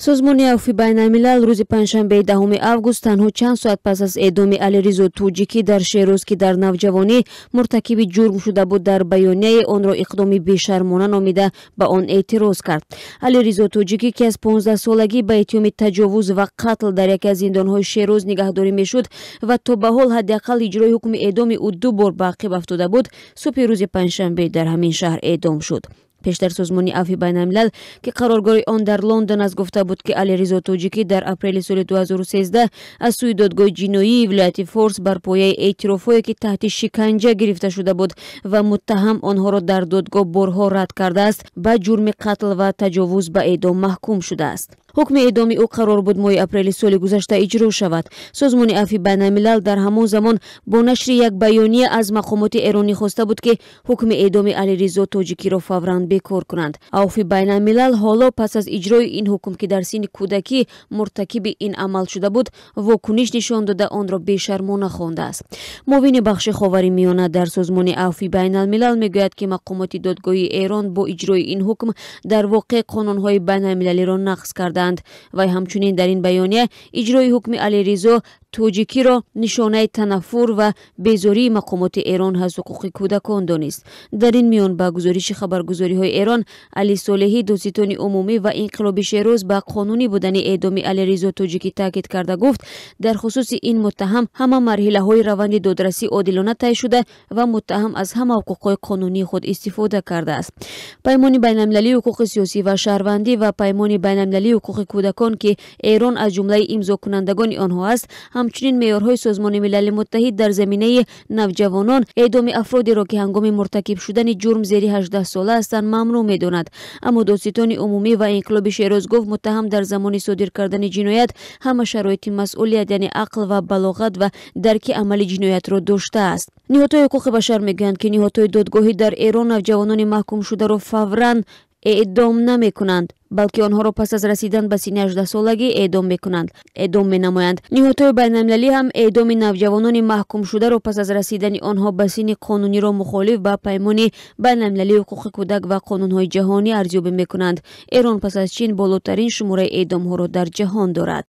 سازمان عفو بین‌الملل روز پنجشنبه 10 آگوست تنها چند ساعت پس از اعدام علیرضا توجیکی در شیراز که در نوجوانی مرتکب جرم شده بود در بیانیه آن را اقدامی بیشرمانه نامیده به آن اعتراض کرد. علیرضا توجیکی که از 15 سالگی به اتهام تجاوز و قتل در یکی از زندان‌های شیراز نگهداری میشد و تا به حال حداقل اجرای حکم اعدام او 2 بار به عقب افتاده بود، صبح روز پنجشنبه در همین شهر اعدام شد. پیشتر سازمان عفو بین‌الملل که قرارگاه آن در لندن از گفته بود که علیرضا توجیکی در اپریل سال 2013 از سوی دادگاه جنایی ولایت فارس بر پایه اعترافایی که تحت شکنجه گرفته شده بود و متهم آنها را در دادگاه بارها رد کرده است، به جرم قتل و تجاوز به اعدام محکوم شده است. حکم اعدام او قرار بود ماه اپریل سال گذشته اجرا شود. سازمان عفو بین‌الملل در همان زمان با نشر یک بیانیه از مقامات ایرانی خواسته بود که حکم اعدام علیرضا توجیکی را فوراً بیکار کنند. عفو بین‌الملل حالا پس از اجرای این حکم که در سن کودکی مرتکب این عمل شده بود، واکنش نشان داده آن را بیشرمانه خوانده است. معاون بخش خاورمیانه در سازمان عفو بین‌الملل میگوید که مقامات دادگاهی ایران با اجرای این حکم در واقع قانون‌های بین‌المللی را نقض کردند و همچنین در این بیانیه اجرای حکم علیرضا توجیکی را نشانه تنفر و بیزاری مقامات ایران از حقوق کودکان دانست. در این میان با گزارش خبرگزاری‌های ایران، علی صالحی دادستان عمومی و انقلاب شیراز به قانونی بودن اعدام علیرضا توجیکی تاکید کرده گفت در خصوص این متهم همه مرحله‌های روند دادرسی عادلانه طی شده و متهم از همه حقوق قانونی خود استفاده کرده است. پیمان بین‌المللی حقوق سیاسی و شهروندی و پیمان بین‌المللی حقوق کودکان که ایران از جمله امضا کنندگان آنها است، همچنین معیارهای سازمان ملل متحد در زمینه نوجوانان اعدام افرادی را که هنگام مرتکب شدن جرم زیر 18 ساله هستند ممنوع می‌داند. اما دادستان عمومی و انقلاب شیراز گفت متهم در زمان صادر کردن جنایت همه شرایط مسئولیت یعنی عقل و بلاغت و درک عمل جنایت را داشته است. نهادهای حقوق بشر میگویند که نهادهای دادگاهی در ایران نوجوانان محکوم شده را فوراً اعدام نمی کنند، بلکه آنها را پس از رسیدن به سن 18 سالگی اعدام می نمایند. نهادهای بین‌المللی هم اعدام نوجوانان محکوم شده را پس از رسیدن آنها به سن قانونی را مخالف با پیمان بین‌المللی حقوق کودک و قانون‌های جهانی ارزیابی می کنند. ایران پس از چین بالاترین شماره اعدام ها را در جهان دارد.